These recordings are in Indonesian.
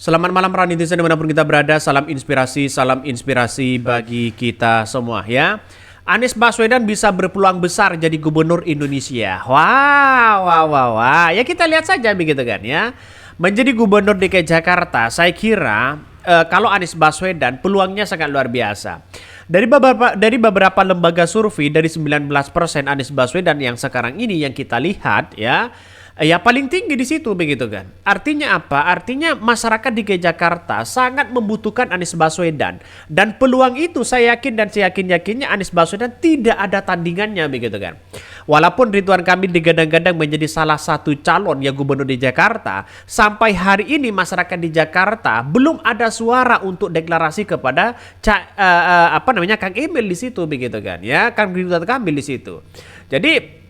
Selamat malam para netizen dimanapun kita berada, salam inspirasi bagi kita semua ya. Anies Baswedan bisa berpeluang besar jadi gubernur Indonesia. Wah, wah, wah, wah. Ya kita lihat saja begitu kan ya. Menjadi gubernur DKI Jakarta, saya kira kalau Anies Baswedan peluangnya sangat luar biasa. Dari beberapa lembaga survei dari 19% Anies Baswedan yang sekarang ini yang kita lihat ya. Ya paling tinggi di situ begitu kan. Artinya apa? Artinya masyarakat DKI Jakarta sangat membutuhkan Anies Baswedan. Dan peluang itu saya yakin dan saya yakin-yakinnya Anies Baswedan tidak ada tandingannya begitu kan. Walaupun Ridwan Kamil digadang-gadang menjadi salah satu calon yang gubernur di Jakarta, sampai hari ini masyarakat di Jakarta belum ada suara untuk deklarasi kepada Kang Emil di situ begitu kan ya, Kang Ridwan Kamil di situ. Jadi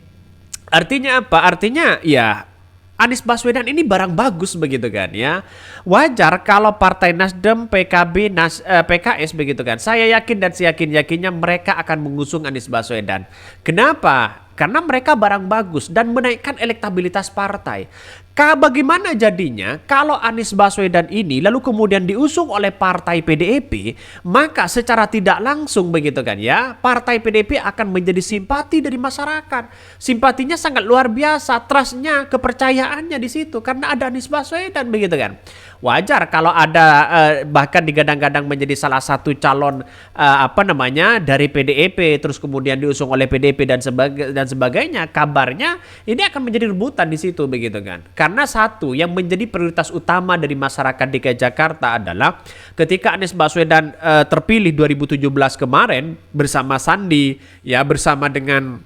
artinya apa? Artinya ya Anies Baswedan ini barang bagus begitu kan ya. Wajar kalau Partai Nasdem, PKB, PKS begitu kan. Saya yakin dan saya yakin-yakinnya mereka akan mengusung Anies Baswedan. Kenapa? Karena mereka barang bagus dan menaikkan elektabilitas partai. Bagaimana jadinya kalau Anies Baswedan ini lalu kemudian diusung oleh partai PDIP, maka secara tidak langsung begitu kan ya, partai PDIP akan menjadi simpati dari masyarakat. Simpatinya sangat luar biasa, trustnya, kepercayaannya di situ karena ada Anies Baswedan begitu kan. Wajar kalau ada bahkan digadang-gadang menjadi salah satu calon dari PDIP terus kemudian diusung oleh PDIP dan sebagainya. Kabarnya ini akan menjadi rebutan di situ begitu kan. Karena satu yang menjadi prioritas utama dari masyarakat DKI Jakarta adalah ketika Anies Baswedan terpilih 2017 kemarin bersama Sandi ya, bersama dengan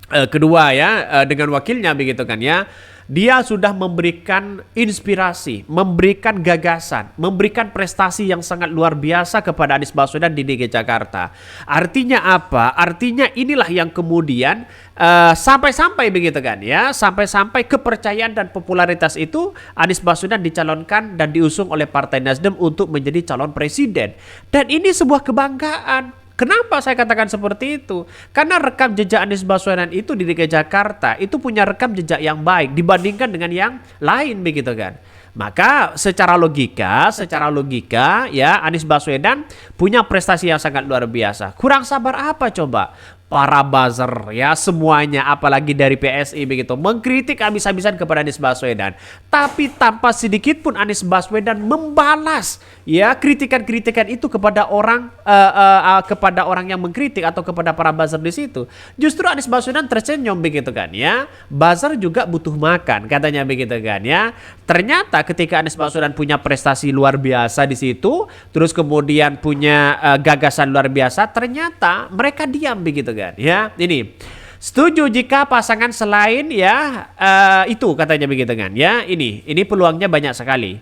kedua ya dengan wakilnya begitu kan ya. Dia sudah memberikan inspirasi, memberikan gagasan, memberikan prestasi yang sangat luar biasa kepada Anies Baswedan di DKI Jakarta. Artinya apa? Artinya inilah yang kemudian sampai-sampai begitu kan ya, sampai-sampai kepercayaan dan popularitas itu Anies Baswedan dicalonkan dan diusung oleh Partai Nasdem untuk menjadi calon presiden. Dan ini sebuah kebanggaan. Kenapa saya katakan seperti itu? Karena rekam jejak Anies Baswedan itu di DKI Jakarta itu punya rekam jejak yang baik dibandingkan dengan yang lain begitu kan. Maka secara logika ya Anies Baswedan punya prestasi yang sangat luar biasa. Kurang sabar apa coba? Para buzzer ya semuanya apalagi dari PSI begitu mengkritik habis-habisan kepada Anies Baswedan, tapi tanpa sedikit pun Anies Baswedan membalas ya kritikan-kritikan itu kepada orang yang mengkritik atau kepada para buzzer di situ. Justru Anies Baswedan tersenyum begitu kan ya. Buzzer juga butuh makan katanya begitu kan ya. Ternyata ketika Anies Baswedan punya prestasi luar biasa di situ, terus kemudian punya gagasan luar biasa, ternyata mereka diam begitu kan. Ya, ini setuju jika pasangan selain ya itu katanya begitu kan ya. Ini peluangnya banyak sekali.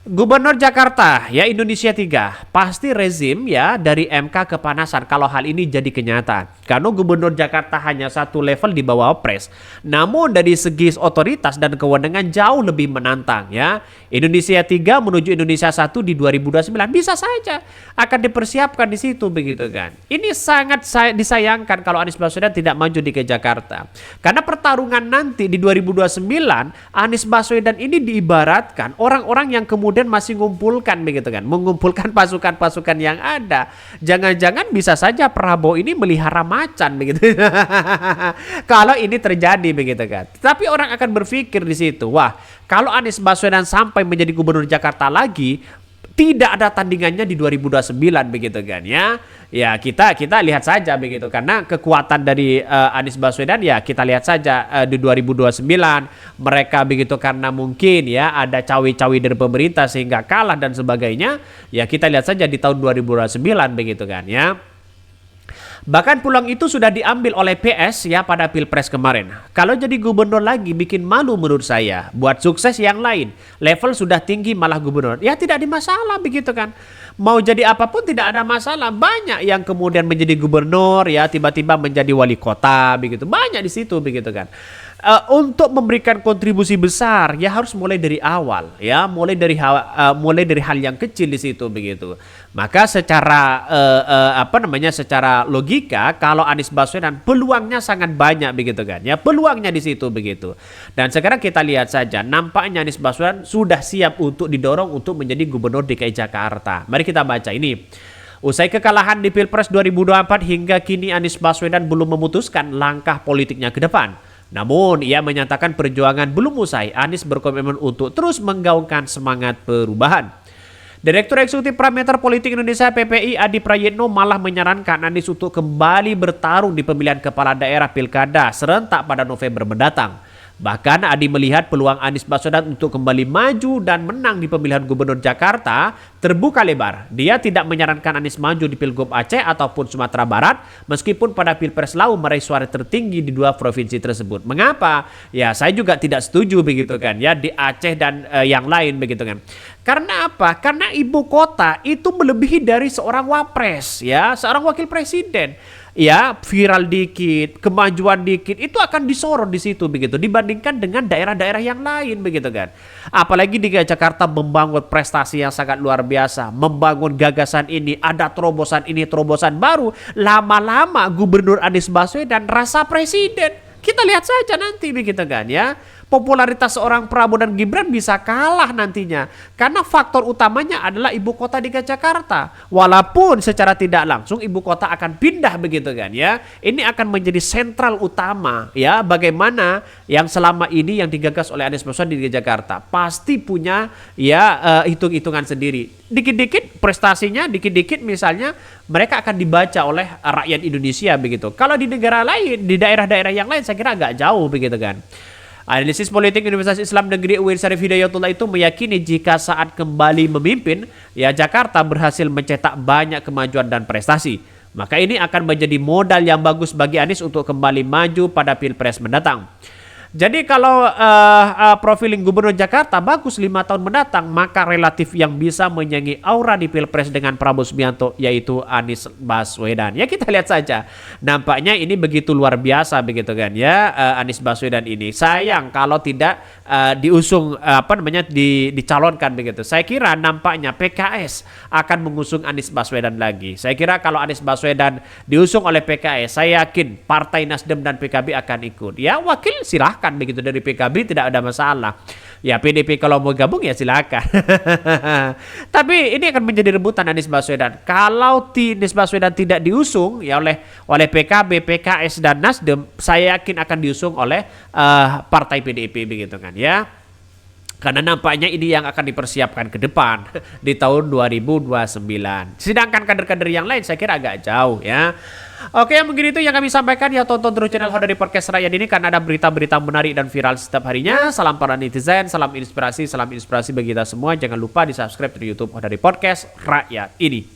Gubernur Jakarta ya Indonesia 3 pasti rezim ya dari MK kepanasan kalau hal ini jadi kenyataan. Karena Gubernur Jakarta hanya satu level di bawah Pres. Namun dari segi otoritas dan kewenangan jauh lebih menantang ya. Indonesia 3 menuju Indonesia 1 di 2029 bisa saja akan dipersiapkan di situ begitu kan. Ini sangat disayangkan kalau Anies Baswedan tidak maju di ke Jakarta. Karena pertarungan nanti di 2029 Anies Baswedan ini diibaratkan orang-orang yang kemudian masih mengumpulkan pasukan-pasukan yang ada. Jangan-jangan bisa saja Prabowo ini melihara macan begitu. Kalau ini terjadi begitu kan. Tapi orang akan berpikir di situ, wah, kalau Anies Baswedan sampai menjadi gubernur Jakarta lagi, tidak ada tandingannya di 2029 begitu kan ya. Ya kita lihat saja begitu karena kekuatan dari Anies Baswedan ya kita lihat saja di 2029 mereka begitu karena mungkin ya ada cawi-cawi dari pemerintah sehingga kalah dan sebagainya. Ya kita lihat saja di tahun 2029 begitu kan ya. Bahkan peluang itu sudah diambil oleh PS ya pada Pilpres kemarin. Kalau jadi gubernur lagi bikin malu menurut saya. Buat sukses yang lain. Level sudah tinggi malah gubernur. Ya tidak ada masalah begitu kan. Mau jadi apapun tidak ada masalah. Banyak yang kemudian menjadi gubernur ya tiba-tiba menjadi wali kota begitu. Banyak di situ begitu kan. untuk memberikan kontribusi besar ya harus mulai dari awal ya, mulai dari hal yang kecil di situ begitu. Maka secara secara logika kalau Anies Baswedan peluangnya sangat banyak begitu kan ya, peluangnya di situ begitu. Dan sekarang kita lihat saja nampaknya Anies Baswedan sudah siap untuk didorong untuk menjadi Gubernur DKI Jakarta. Mari kita baca ini. Usai kekalahan di Pilpres 2024 hingga kini Anies Baswedan belum memutuskan langkah politiknya ke depan. Namun ia menyatakan perjuangan belum usai. Anies berkomitmen untuk terus menggaungkan semangat perubahan. Direktur Eksekutif Parameter Politik Indonesia PPI Adi Prayitno malah menyarankan Anies untuk kembali bertarung di pemilihan kepala daerah pilkada serentak pada November mendatang. Bahkan Adi melihat peluang Anies Baswedan untuk kembali maju dan menang di pemilihan gubernur Jakarta terbuka lebar. Dia tidak menyarankan Anies maju di Pilgub Aceh ataupun Sumatera Barat meskipun pada Pilpres lalu meraih suara tertinggi di dua provinsi tersebut. Mengapa? Ya saya juga tidak setuju begitu kan ya di Aceh dan yang lain begitu kan. Karena apa? Karena ibu kota itu melebihi dari seorang wapres ya, seorang wakil presiden. Ya, viral dikit, kemajuan dikit itu akan disorot di situ begitu dibandingkan dengan daerah-daerah yang lain begitu kan. Apalagi di Jakarta membangun prestasi yang sangat luar biasa, membangun gagasan ini, ada terobosan ini, terobosan baru, lama-lama Gubernur Anies Baswedan rasa presiden. Kita lihat saja nanti begitu kan ya. Popularitas seorang Prabowo dan Gibran bisa kalah nantinya. Karena faktor utamanya adalah ibu kota DKI Jakarta. Walaupun secara tidak langsung ibu kota akan pindah begitu kan ya. Ini akan menjadi sentral utama ya. Bagaimana yang selama ini yang digagas oleh Anies Baswedan di DKI Jakarta. Pasti punya ya hitung-hitungan sendiri. Dikit-dikit prestasinya, dikit-dikit misalnya mereka akan dibaca oleh rakyat Indonesia begitu. Kalau di negara lain, di daerah-daerah yang lain saya kira agak jauh begitu kan. Analisis politik Universitas Islam Negeri UIN Syarif Hidayatullah itu meyakini jika saat kembali memimpin, ya Jakarta berhasil mencetak banyak kemajuan dan prestasi. Maka ini akan menjadi modal yang bagus bagi Anies untuk kembali maju pada Pilpres mendatang. Jadi kalau profiling Gubernur Jakarta bagus 5 tahun mendatang, maka relatif yang bisa menyanyi aura di Pilpres dengan Prabowo Subianto yaitu Anies Baswedan. Ya kita lihat saja. Nampaknya ini begitu luar biasa begitu kan ya Anies Baswedan ini. Sayang kalau tidak diusung dicalonkan begitu. Saya kira nampaknya PKS akan mengusung Anies Baswedan lagi. Saya kira kalau Anies Baswedan diusung oleh PKS, saya yakin Partai Nasdem dan PKB akan ikut. Ya wakil silahkan begitu dari PKB tidak ada masalah. Ya PDP kalau mau gabung ya silakan. Tapi ini akan menjadi rebutan Anies Baswedan. Kalau Anies Baswedan tidak diusung ya oleh PKB, PKS dan Nasdem, saya yakin akan diusung oleh partai PDIP begitu kan ya. Karena nampaknya ini yang akan dipersiapkan ke depan di tahun 2029. Sedangkan kader-kader yang lain saya kira agak jauh ya. Oke, mungkin itu yang kami sampaikan ya. Tonton terus channel Hodari Podcast Rakyat ini karena ada berita-berita menarik dan viral setiap harinya. Salam para netizen, salam inspirasi bagi kita semua. Jangan lupa di subscribe di YouTube Hodari Podcast Rakyat ini.